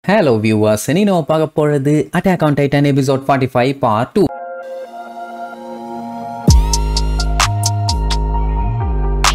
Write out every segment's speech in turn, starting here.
Hello viewers, இன்னைக்கு நம்ம பார்க்க போறது Attack on Titan episode 45 part 2.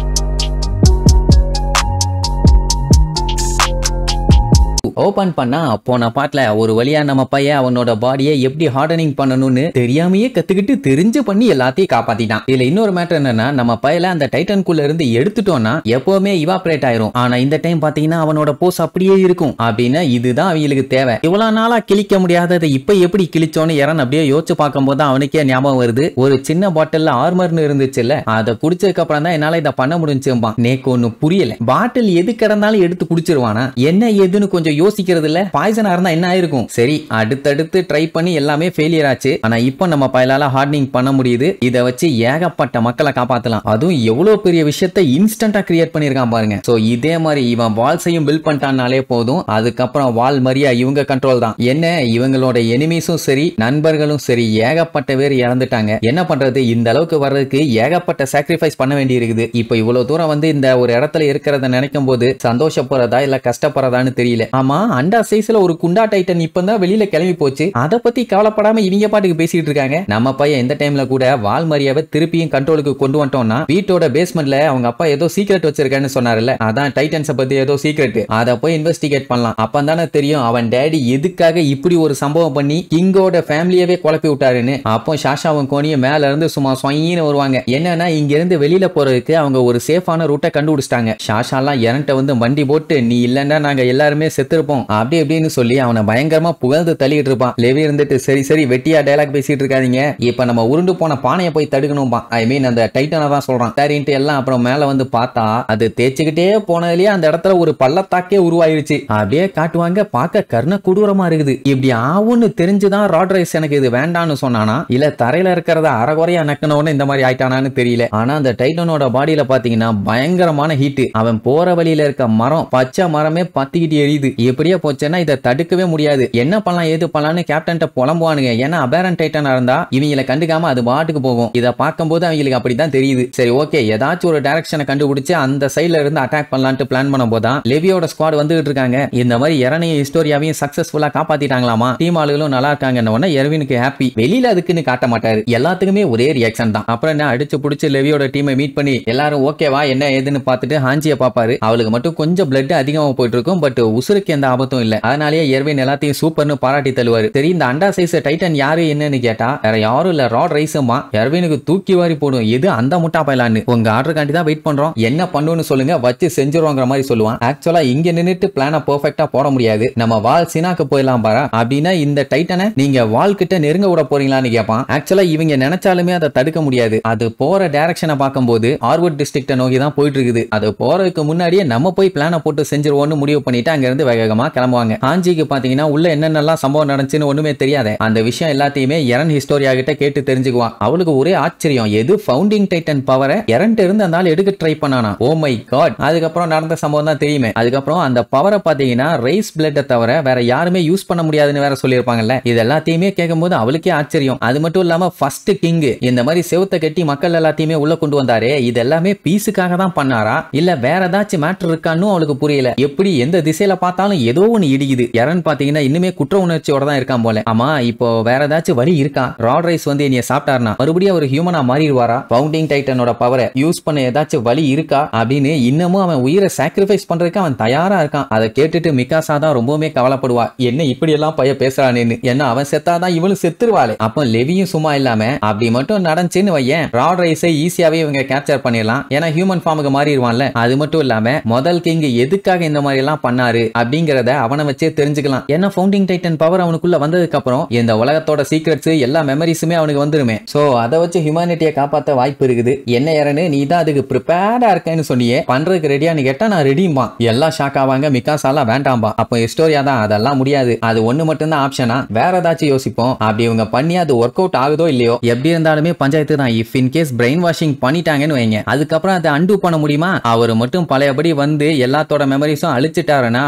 Open பண்ணா போன பாட்டுல ஒரு வழியா நம்ம பையன் அவனோட பாடியை எப்படி ஹார்டனிங் பண்ணணும்னு தெரியாமையே கத்துக்கிட்டு தெரிஞ்சு பண்ணி எல்லாத்தையும் காப்பாத்திட்டான். இதுல இன்னொரு மேட்டர் என்னன்னா, நம்ம பையல அந்த டைட்டன்குள்ள இருந்து எடுத்துட்டோம்னா எப்பவுமே இவாபரேட் ஆயிரும். ஆனா இந்த டைம் பாத்தீங்கன்னா அவனோட போஸ் அப்படியே இருக்கும். அப்படின்னா இதுதான் அவங்களுக்கு தேவை. இவ்வளவு நாளா கிழிக்க முடியாததை இப்ப எப்படி கிழிச்சோன்னு எரன் அப்படியே யோசிச்சு பார்க்கும்போது அவனுக்கே ஞாபகம் வருது. ஒரு சின்ன பாட்டில்ல ஆர்மர்னு இருந்துச்சுல்ல, அதை குடிச்சதுக்கு அப்புறம் தான் என்னால இதை பண்ண முடிஞ்சும்பான். நேக்கு ஒண்ணு புரியல. பாட்டில் எது கிடந்தாலும் எடுத்து குடிச்சிருவானா என்ன ஏதுன்னு கொஞ்சம் யோசிக்கிறது இல்ல. பாய்சனா இருந்தா என்ன ஆயிருக்கும். சரி, அடுத்தடுத்து ட்ரை பண்ணி எல்லாமே ஃபெயிலியர் ஆச்சு. ஆனா இப்போ நம்ம பயலால ஹார்டனிங் பண்ண முடியுது. இத வச்சு ஏகப்பட்ட மக்களை காப்பாத்தலாம். அதுவும் எவ்வளவு பெரிய விஷயத்தை இன்ஸ்டன்டா கிரியேட் பண்ணிருக்கான் பாருங்க. சோ இதே மாதிரி இவன் வால்ஸையும் பில்ட் பண்ணிட்டானாலே போதும். அதுக்கப்புறம் வால் மரியா இவங்க கண்ட்ரோல் தான். என்ன இவங்களோட எனிமீஸும் சரி நண்பர்களும் சரி ஏகப்பட்ட பேர் இறந்துட்டாங்க. என்ன பண்றது, இந்த அளவுக்கு வர்றதுக்கு ஏகப்பட்ட சாக்ரிஃபைஸ் பண்ண வேண்டி இருக்குது. இப்போ இவ்வளவு தூரம் வந்து இந்த ஒரு இடத்துல இருக்கிறத நினைக்கும் போது சந்தோஷப்படுறதா இல்ல கஷ்டப்படுறதான்னு தெரியல. ஆமா, அண்டா சைஸ்ல ஒரு குண்டா டைட்டன் இப்பதான் வெளியில கிளம்பி போச்சு. அதை பத்தி கவலைப்படாம இவங்க பாட்டுக்கு பேசிட்டு இருக்காங்க. நம்ம பையன் இந்த டைம்ல கூட வால் மரியாவை திருப்பியும் கண்ட்ரோலுக்கு கொண்டு வந்துட்டோம்னா வீட்டோட பேஸ்மெண்ட்ல அவங்க அப்பா ஏதோ சீக்ரெட் வச்சிருக்கான்னு சொன்னார்ல, அதான் டைட்டன்ஸை பத்தி ஏதோ சீக்ரெட். அதை போய் இன்வெஸ்டிகேட் பண்ணலாம். அப்பதானே தெரியும் அவன் டேடி எதுக்காக இப்படி ஒரு சம்பவம் பண்ணி கிங்கோட ஃபேமிலியவே குழப்பி விட்டாருன்னு. அப்போ ஷாஷாவும் கோனியும் மேல இருந்து சும்மா சொயின்னு வருவாங்க. என்னன்னா இங்க இருந்து வெளியில போறதுக்கு அவங்க ஒரு சேஃபான ரூட்டை கண்டுபிடிச்சிட்டாங்க. ஷாஷாலாம் இறண்ட வந்து வண்டி போட்டு நீ இல்லன்னா நாங்க எல்லாருமே செத்துருப்போம் அப்படி எப்படின்னு சொல்லி அவனை பயங்கரமா புகழ்ந்து தள்ளிட்டு இருப்பான். லெவி இருந்துட்டு சரி சரி வெட்டியா டயலாக் பேசிட்டு இருக்காதீங்க, இப்ப நம்ம உருண்டு போன பானையை போய் தடுக்கணும். ஐ மீன் அந்த டைட்டனை தான் சொல்றான். சரின்ட்டு எல்லாம் அப்புறம் மேல வந்து பார்த்தா அது தேய்ச்சிக்கிட்டே போனதுலயே அந்த இடத்துல ஒரு பள்ளத்தாக்கே உருவாயிருச்சு. அப்படியே காட்டுவாங்க. பார்க்க கர்ண கொடூரமா இருக்குது. இப்படி ஆவுன்னு தெரிஞ்சுதான் ராட்ரைஸ் எனக்கு இது வேண்டான்னு சொன்னானா இல்ல தரையில இருக்கிறத அறகுறையா நக்கனோன்னு இந்த மாதிரி ஆயிட்டானான்னு தெரியல. ஆனா அந்த டைட்டனோட பாடியில பாத்தீங்கன்னா பயங்கரமான ஹீட். அவன் போற வழியில இருக்க மரம் பச்சை மரமே பத்திக்கிட்டு எரியுது. எப்படியே போச்சுன்னா இதை தடுக்கவே முடியாது. என்ன பண்ணலாம் ஏது பண்ணலாம்னு கேப்டன் புலம்புவானுங்க. ஏன்னா அபேரன் டைட்டனா இருந்தா இவங்களை கண்டுக்காம அது பாட்டுக்கு போகும். இதை பார்க்கும்போது அவங்களுக்கு அப்படிதான் தெரியுது. சரி ஓகே, ஏதாச்சும் ஒரு டைரக்ஷனை கண்டுபிடிச்சு அந்த சைட்ல இருந்து அட்டாக் பண்ணலாம்னு பிளான் பண்ணும் போதான் லெவியோட ஸ்குவாட் வந்துகிட்டு இருக்காங்க. இந்த மாதிரி எரனையும் ஹிஸ்டோரியாவையும் சக்சஸ்ஃபுல்லா காப்பாத்திட்டாங்களாமா. டீம் ஆளுகளும் நல்லா இருக்காங்கன்னு எர்வினுக்கு ஹாப்பி. வெளியில அதுக்குன்னு காட்ட மாட்டாரு. எல்லாத்துக்குமே ஒரே ரியாக்ஷன் தான். அப்புறம் என்ன அடிச்சு புடிச்சு லெவியோட டீமை மீட் பண்ணி எல்லாரும் ஓகேவா என்ன ஏதுன்னு பார்த்துட்டு ஹாஞ்சியை பாப்பாரு. அவளுக்கு மட்டும் கொஞ்சம் பிளட் அதிகமா போயிட்டு இருக்கும். பட் உசுருக்கு எந்த ஆபத்தும் இல்ல. அதனாலேயே எர்வின் எல்லாத்தையும் சூப்பர்னு பாராட்டி தருவாரு. சரி, இந்த அண்டா சைஸ் டைட்டன் யாரு என்னன்னு கேட்டா வேற யாரும் இல்ல ராட் ரைஸுமா. எர்வினுக்கு தூக்கி வாரி போடும். எது அந்த முட்டா பையலான்னு. உங்க ஆர்டர் காண்டி தான் வெயிட் பண்றோம், என்ன பண்ணுன்னு சொல்லுங்க வச்சு செஞ்சிருவோங்கிற மாதிரி சொல்லுவான். ஆக்சுவலா இங்க நின்னுட்டு பிளான பெர்ஃபெக்ட்டா போட முடியாது. நம்ம வால் சினாக்கு போயிடலாம் பாரா. அப்படின்னா இந்த டைட்டனை நீங்க வால் கிட்ட நெருங்க விட போறீங்களான்னு கேட்பான். ஆக்சுவலா இவங்க நினைச்சாலுமே அதை தடுக்க முடியாது. அது போற டைரக்ஷனை பார்க்கும்போது ஆர்வுட் டிஸ்ட்ரிக்ட நோக்கி தான் போயிட்டு இருக்குது. அது போறதுக்கு முன்னாடியே நம்ம போய் பிளான போட்டு செஞ்சிருவோம்னு முடிவு பண்ணிட்டு அங்க இருந்து வேகமா கிளம்புவாங்க. ஆஞ்சிக்கு பாத்தீங்கன்னா உள்ள என்னென்னலாம் சம்பவம் நடந்துச்சுன்னு ஒண்ணுமே தெரியாத. அந்த விஷயம் எல்லாத்தையுமே எரன் ஹிஸ்டோரியா கிட்ட கேட்டு தெரிஞ்சுக்குவான். அவளுக்கு ஒரே ஆச்சரியம், எது ஃபவுண்டிங் டைட்டன் பவரை எரன்ட்ட இருந்து அந்த ஆள் எடுக்க ட்ரை பண்ணானா. Oh my God. அதுக்கப்புறம் நடந்த சம்பவம் தான் தெரியுமே. அதுக்கப்புறம் அந்த பவரை பாத்தீங்கன்னா ரைஸ் பிளட்டை தவிர வேற யாருமே யூஸ் பண்ண முடியாதுன்னு வேற சொல்லியிருப்பாங்கல்ல. இது எல்லாத்தையுமே கேட்கும்போது அவளுக்கே ஆச்சரியம். அது மட்டும் இல்லாம ஃபர்ஸ்ட் கிங் இந்த மாதிரி செவத்தை கட்டி மக்கள் எல்லாத்தையுமே உள்ள கொண்டு வந்தாரே, இது எல்லாமே பீஸுக்காக தான் பண்ணாரா இல்ல வேற ஏதாச்சும் மேட்டர் இருக்கான்னு அவளுக்கு புரியல. எப்படி எந்த திசையில பார்த்தாலும் ஏதோ ஒன்னு இடிக்குது. எரன் பாத்தீங்கன்னா இன்னுமே குற்ற உணர்ச்சியோட தான் இருக்கான் போல. ஆமா, இப்போ வேற ஏதாச்சும் வழி இருக்கா? ராட் ரைஸ் வந்து என்னைய சாப்பிட்டாருனா மறுபடியும் ஒரு ஹியூமனா மாறிடுவாரா? ஃபவுண்டிங் டைட்டனோட பவரை யூஸ் பண்ண ஏதாச்சும் வழி இருக்கா அப்படின்னு இன்னமும் அவன் உயிரை சாக்ரிஃபைஸ் பண்றதுக்கு அவன் தயாரா இருக்கான். அதை கேட்டுட்டு மிகாசா தான் ரொம்பவுமே கவலைப்படுவா. என்ன இப்படி எல்லாம் பைய பேசுறானேன்னு. ஏன்னா அவன் செத்தாதான் இவளும் செத்துருவாளே. அப்போ லெவியும் சும்மா இல்லாம அப்படி மட்டும் நடந்துச்சுன்னு வையேன், ராட் ரைஸை ஈஸியாவே இவங்க கேப்சர் பண்ணிடலாம். ஏன்னா ஹியூமன் ஃபார்முக்கு மாறிடுவான்ல. அது மட்டும் இல்லாம முதல் கிங் எதுக்காக இந்த மாதிரி எல்லாம் பண்ணாரு அப்படிங்கறத அவனை வச்சே தெரிஞ்சுக்கலாம். ஏன்னா ஃபவுண்டிங் டைட்டன் பவர் அவனுக்குள்ள வந்ததுக்கு அப்புறம் இந்த உலகத்தோட சீக்ரெட்ஸ் எல்லா மெமரிஸுமே அவனுக்கு வந்துருமே. சோ அதை வச்சு ஹியூமனிட்டியை காப்பாத்த வாய்ப்பு இருக்குது. என்ன யாருன்னு நீ தான் அதுக்கு ப்ரிப்பேர்டா இருக்கேன்னு சொன்னியே, பண்றதுக்கு ரெடியான்னு கேட்டா நான் ரெடியும்பா. எல்லாம் ஷாக் ஆவாங்க. மிகாசாலாம் வேண்டாம்பா. அப்போ ஹிஸ்டோரியா தான் அதெல்லாம் முடியாது, அது ஒண்ணு மட்டும் தான் ஆப்ஷனா, வேற ஏதாச்சும் யோசிப்போம். அப்படி இவங்க பண்ணி அது ஒர்க் அவுட் ஆகுதோ இல்லையோ, எப்படி இருந்தாலுமே பஞ்சாயத்து தான். If in case brain washing பண்ணிட்டாங்கன்னு வைங்க, அதுக்கப்புறம் அதை அன்டூ பண்ண முடியுமா? அவர் மட்டும் பழையபடி வந்து எல்லாத்தோட மெமரிஸும் அழிச்சிட்டாருன்னா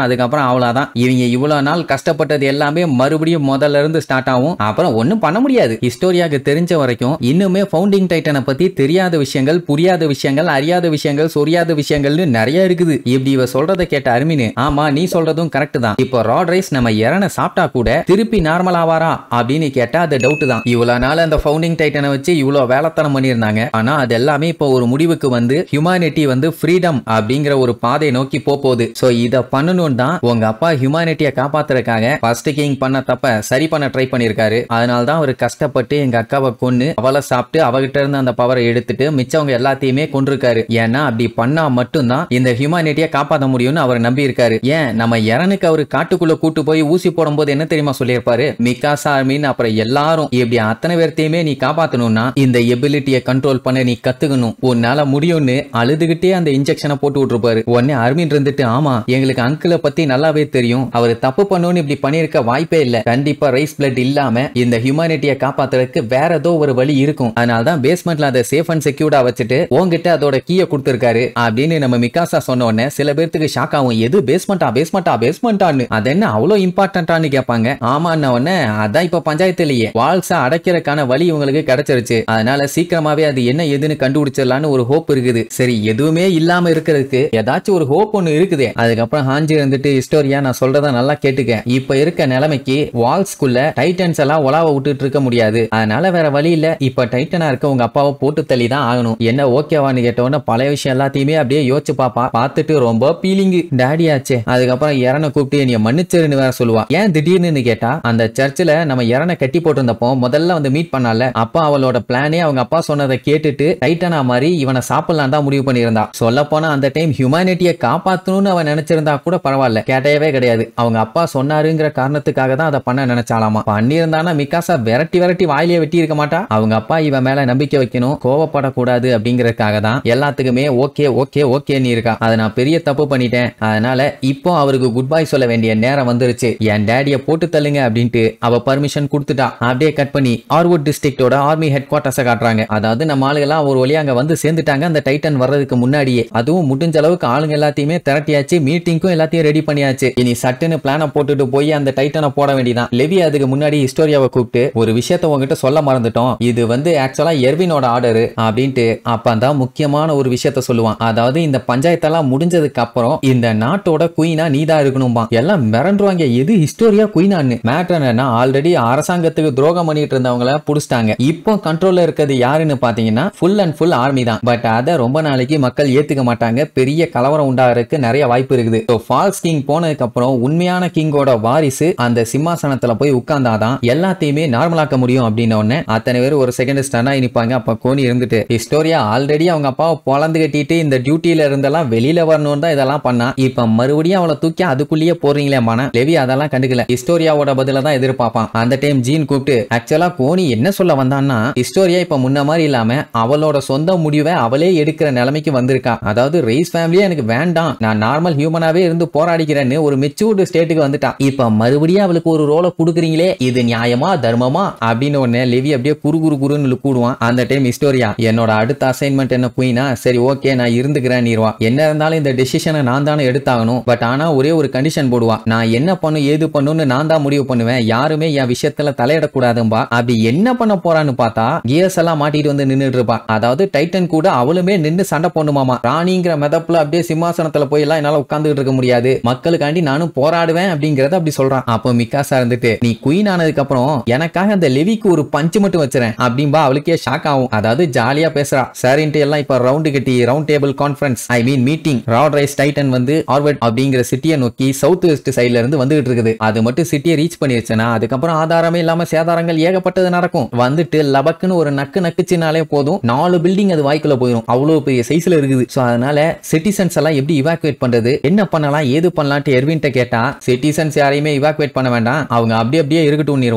அதுக்கப்புறம் அதுக்கப்புறம் அவ்வளவுதான். இவங்க இவ்வளவு நாள் கஷ்டப்பட்டது எல்லாமே மறுபடியும் முதல்ல இருந்து ஸ்டார்ட் ஆகும். அப்புறம் ஒண்ணும் பண்ண முடியாது. ஹிஸ்டோரியாக்கு தெரிஞ்ச வரைக்கும் இன்னுமே ஃபவுண்டிங் டைட்டனை பத்தி தெரியாத விஷயங்கள், புரியாத விஷயங்கள், அறியாத விஷயங்கள், சொரியாத விஷயங்கள்னு நிறைய இருக்குது. இப்படி இவ சொல்றத கேட்ட அர்மின், ஆமா நீ சொல்றதும் கரெக்ட் தான். இப்போ ராட் ரைஸ் நம்ம இறனை சாப்பிட்டா கூட திருப்பி நார்மல் ஆவாரா அப்படின்னு கேட்டா அது டவுட் தான். இவ்வளவு நாள் அந்த ஃபவுண்டிங் டைட்டனை வச்சு இவ்வளவு வேலைத்தனம் பண்ணியிருந்தாங்க. ஆனா அது எல்லாமே இப்போ ஒரு முடிவுக்கு வந்து ஹியூமனிட்டி வந்து ஃப்ரீடம் அப்படிங்கிற ஒரு பாதை நோக்கி போகுது. சோ இத பண்ணணும் தான் உங்க அப்பா ஹியூமனிட்டியை காப்பாத்துறதுக்காக ஃபர்ஸ்ட் கிங் பண்ண தப்ப சரி பண்ண ட்ரை பண்ணிருக்காரு. அதனால தான் அவர் கஷ்டப்பட்டு எங்க அக்காவை கொன்னு அவளை சாப்பிட்டு அவகிட்ட இருந்து அந்த பவரை எடுத்துட்டு மிச்சவங்க எல்லாத்தையுமே கொண்டிருக்காரு. ஏன்னா அப்படி பண்ணா மட்டும்தான் இந்த ஹியூமனிட்டியை காப்பாற்ற முடியும்னு அவர் நம்பி இருக்காரு. ஏன் நம்ம இறனுக்கு அவரு காட்டுக்குள்ள கூட்டு போய் ஊசி போடும் போது என்ன தெரியுமா சொல்லியிருப்பாரு? மிகாசா மீன் அப்புறம் எல்லாரும் இப்படி அத்தனை பேர்த்தையுமே நீ காப்பாத்தணும்னா இந்த எபிலிட்டியை கண்ட்ரோல் பண்ண நீ கத்துக்கணும், உன்னால முடியும்னு அழுதுகிட்டே அந்த இன்ஜெக்ஷனை போட்டு விட்டுருப்பாரு. உடனே அர்மின் இருந்துட்டு, ஆமா எங்களுக்கு அங்கிளை பத்தி நல்லாவே தெரியும், அவர் தப்பு பண்ணணும்னு இப்படி பண்ணிருக்க வாய்ப்பே இல்ல, கண்டிப்பா ரைஸ் பிளட் இல்லாம இந்த ஹியூமனிட்டியை காப்பாத்துறதுக்கு வேற ஏதோ ஒரு வழி இருக்கும், அதனாலதான் பேஸ்மெண்ட்ல அதை சேஃப் அண்ட் செக்யூர்டா வச்சுட்டு உங்ககிட்ட அதோட கீயை கொடுத்திருக்காரு அப்படின்னு நம்ம மிகாசா சொன்ன உடனே சில பேருக்கு ஷாக் ஆகும். எது பேஸ்மெண்டான்னு அது என்ன அவ்வளவு இம்பார்ட்டன்டான்னு கேட்பாங்க. ஆமா உடனே அதான் இப்ப பஞ்சாயத்துலயே வால்ஸ அடைக்கிறதுக்கான வழி இவங்களுக்கு கிடைச்சிருச்சு. அதனால சீக்கிரமாவே அது என்ன எதுன்னு கண்டுபிடிச்சிடலான்னு ஒரு ஹோப் இருக்குது. சரி எதுவுமே இல்லாம இருக்கிறதுக்கு ஏதாச்சும் ஒரு ஹோப் ஒண்ணு இருக்குது. அதுக்கப்புறம் ஹாஞ்சி இருந்துட்டு, ஹிஸ்டோரியா நான் சொல்றத நல்லா கேட்டுக்க, இப்ப இருக்க நிலைமைக்கு வால்ஸ்குள்ள டைட்டன்ஸ் எல்லாம் உலாவ விட்டுட்டு இருக்க முடியாது, அதனால வேற வழி இல்ல, இப்ப டைட்டனா இருக்க உங்க அப்பாவை போட்டு தள்ளி தான் ஆகணும். என்ன ஓகேவான்னு கேட்டவன பழைய விஷயம் எல்லாத்தையுமே அப்படியே யோசிச்சு பாப்பா. பார்த்துட்டு ரொம்ப பீலிங் டாடி ஆச்சு. அதுக்கப்புறம் இறனை கூப்பிட்டு என்னைய மன்னிச்சிருன்னு வேற சொல்லுவா. ஏன் திடீர்னு கேட்டா, அந்த சர்ச்சில் நம்ம இறனை கட்டி போட்டிருந்தப்போ முதல்ல வந்து மீட் பண்ணால, அப்பா அவளோட பிளானே அவங்க அப்பா சொன்னதை கேட்டுட்டு டைட்டனா மாதிரி இவனை சாப்பிடலாம் தான் முடிவு பண்ணியிருந்தா. சொல்ல போனா அந்த டைம் ஹியூமனிட்டியை காப்பாத்தணும்னு அவன் நினைச்சிருந்தா கூட பரவாயில்ல, கேட்டையவே கிடையாது. அவங்க அப்பா சொன்னாருங்கிற காரணத்துக்காக தான் அதை பண்ண நினைச்சாலாமா. பண்ணியிருந்தானா மிகாசா விரட்டி வாயிலே வெட்டி இருக்க மாட்டா. அவங்க அப்பா இவன் மேல நம்பிக்கை வைக்கணும், கோவப்படக்கூடாது அப்படிங்கறதுக்காக தான் எல்லாத்துக்குமே ஓகே ஓகே ஓகேன்னு இருக்கா. அதை நான் பெரிய தப்பு பண்ணிட்டேன், அதனால இப்போ அவருக்கு குட் பை சொல்ல வேண்டிய நேரம் வந்துருச்சு, என் டேடிய போட்டு தள்ளுங்க அப்படின்ட்டு அவ பர்மிஷன் கொடுத்துட்டா. அப்படியே கட் பண்ணி ஆர்வுட் டிஸ்ட்ரிக்டோட ஆர்மி ஹெட் குவார்ட்டர்ஸ் காட்டுறாங்க. அதாவது நம்ம ஆளுங்கெல்லாம் ஒரு வழியா அங்க வந்து சேர்ந்துட்டாங்க அந்த டைட்டன் வர்றதுக்கு முன்னாடியே. அதுவும் முடிஞ்ச அளவுக்கு ஆளுங்க எல்லாத்தையுமே திரட்டியாச்சு, மீட்டிங்க்கும் எல்லாத்தையும் ரெடி பண்ணியாச்சு. இனி சட்டுன்னு பிளான போட்டுட்டு போய் அந்த டைட்டனை போட வேண்டியதான். லெவி அதுக்கு முன்னாடி ஹிஸ்டோரியாவை கூப்பிட்டு, ஒரு விஷயத்த உங்ககிட்ட சொல்ல மறந்துட்டோம், இது வந்து ஆக்சுவலா எர்வினோட ஆர்டர் அப்படின்ட்டு அப்பதான் முக்கியமான ஒரு விஷயத்த சொல்லுவான். அதாவது இந்த பஞ்சாயத்தெல்லாம் முடிஞ்சதுக்கு அப்புறம் இந்த நாட்டோட குயினா நீதான் இருக்கணும்பா. எல்லாம் மிரண்டுவாங்க, எது ஹிஸ்டோரியா குயினான்னு. மேட்டர் என்னன்னா, ஆல்ரெடி அரசாங்கத்துக்கு துரோகம் பண்ணிட்டு இருந்தவங்கள புடிச்சிட்டாங்க. இப்போ கண்ட்ரோல்ல இருக்கிறது யாருன்னு பாத்தீங்கன்னா ஃபுல் அண்ட் ஃபுல் ஆர்மி தான். பட் அதை ரொம்ப நாளைக்கு மக்கள் ஏத்துக்க மாட்டாங்க, பெரிய கலவரம் உண்டாகிறதுக்கு நிறைய வாய்ப்பு இருக்குது. ஃபால்ஸ் கிங் போனதுக்கு அப்புறம் உண்மையான கிங்கோட வாரிசு அந்த சிம்மாசனத்துல போய் உட்கார்ந்தாதான் எல்லாத்தையுமே நார்மலாக்க முடியும் அப்படின்னு உடனே அத்தனை பேர் ஒரு செகண்ட் ஸ்டன்னா நிப்பாங்க. அப்ப கோனி இருந்துட்டு, ஹிஸ்டோரியா ஆல்ரெடி அவங்க அப்பாவை பொழந்து கட்டிட்டு இந்த டியூட்டியில இருந்தெல்லாம் வெளியில வரணும் தான் இதெல்லாம் பண்ணா, இப்ப மறுபடியும் அவளை தூக்கி அதுக்குள்ளேயே போறீங்களே மான. லெவி அதெல்லாம் கண்டுக்கல, ஹிஸ்டோரியாவோட பதில தான் எதிர்பார்ப்பான். அந்த டைம் ஜீன் கூப்பிட்டு, ஆக்சுவலா கோனி என்ன சொல்ல வந்தான்னா, ஹிஸ்டோரியா இப்ப முன்ன மாதிரி இல்லாம அவளோட சொந்த முடிவை அவளே எடுக்கிற நிலைமைக்கு வந்திருக்கா. அதாவது ரைஸ் ஃபேமிலியே எனக்கு வேண்டாம், நான் நார்மல் ஹியூமனாவே இருந்து போராடிக்கிறேன்னு ஒரு மெச்சூர்டு ஸ்டேட்டுக்கு வந்துட்டா. இப்ப மறுபடியும் அவளுக்கு ஒரு ரோலை கொடுக்குறீங்களே, இது நியாயமா தர்மமா அப்படின்னு ஒன்னு லெவி அப்படியே குறுன்னு கூடுவான். அந்த டைம் ஹிஸ்டோரியா, என்னோட அடுத்த அசைன்மெண்ட் என்ன குயினா, சரி ஓகே நான் இருந்துக்கிறேன் நீர்வா, என்ன இருந்தாலும் இந்த டெசிஷனை நான் தானே எடுத்தாகணும், பட் ஆனா ஒரே ஒரு கண்டிஷன் போடுவா, நான் என்ன பண்ணும் ஏது பண்ணுன்னு நான் தான் முடிவு பண்ணுவேன், யாருமே என் விஷயத்துல தலையிடக்கூடாதும்பா. அப்படி என்ன பண்ண போறான்னு பார்த்தா கியர்ஸ் எல்லாம் மாட்டிட்டு வந்து நின்னுட்டு இருப்பா. அதாவது டைட்டன் கூட அவளுமே நின்று சண்டை பண்ணுமாமா. ராணிங்கிற மெதப்புல அப்படியே சிம்மாசனத்துல போய் எல்லாம் என்னால உட்கார்ந்துட்டு இருக்க முடியாது, மக்களுக்காண்டி நானும் போராடுவேன் அப்படிங்கறத அப்படி சொல்றான். அப்போ மிகாசா இருந்துட்டு, நீ குயின் ஆனதுக்கு அப்புறம் எனக்காக அந்த லெவிக்கு ஒரு பஞ்சு மட்டும் வச்சுறேன் அப்படின்பா. அவளுக்கே ஷாக் ஆகும். அதாவது ஜாலியா பேசுறா. சரின்ட்டு எல்லாம் இப்ப ரவுண்ட் கட்டி ரவுண்ட் டேபிள் கான்ஃபரன்ஸ் ஐ மீன் மீட்டிங். ராட் ரைஸ் டைட்டன் வந்து ஆர்வர்ட் அப்படிங்கிற சிட்டியை நோக்கி சவுத் வெஸ்ட் சைட்ல இருந்து வந்துகிட்டு இருக்குது. அது மட்டும் சிட்டியை ரீச் பண்ணிருச்சுன்னா அதுக்கப்புறம் ஆதாரமே இல்லாம சேதாரங்கள் ஏகப்பட்டது நடக்கும். வந்துட்டு லபக்குன்னு ஒரு நக்குச்சினாலே போதும், 4 பில்டிங் அது வாய்க்குள்ள போயிடும், அவ்வளவு பெரிய சைஸ்ல இருக்குது. சோ அதனால சிட்டிசன்ஸ் எல்லாம் எப்படி இவாக்குவேட் பண்றது, என்ன பண்ணலாம் ஏது பண்ணலாம்னு எர்வின்ட்ட கேட்டா, சிட்டிசன்ஸ் யாரையுமே இவாக்குவேட் பண்ண வேண்டாம், அவங்க அப்படியே இருக்கட்டும்.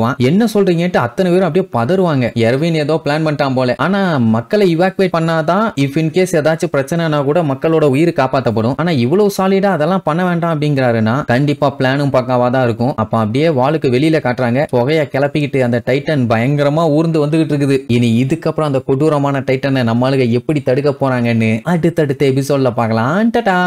என்ன சொல்றீங்கன்னு அத்தனை பேரும் அப்படியே பதறுவாங்க. எர்வின் ஏதோ பிளான் பண்ணிட்டான் போல. ஆனா மக்களை இவாக்குவேட் பண்ணாதான் இஃப் இன் கேஸ் ஏதாச்சும் பிரச்சனைனா கூட மக்களோட உயிர் காப்பாற்றப்படும். ஆனா இவ்வளவு சாலிடா அதெல்லாம் பண்ண வேண்டாம் அப்படிங்கிறாருன்னா கண்டிப்பா பிளானும் பக்காவா தான் இருக்கும். அப்ப அப்படியே வாளுக்கு வெளியில காட்டுறாங்க, புகைய கிளப்பிக்கிட்டு அந்த டைட்டன் பயங்கரமா ஊர்ந்து வந்துகிட்டு இருக்குது. இனி இதுக்கப்புறம் அந்த கொடூரமான டைட்டனை நம்மளுக்கு எப்படி தடுக்க போறாங்கன்னு அடுத்தடுத்த எபிசோட்ல பார்க்கலாம். டாடா.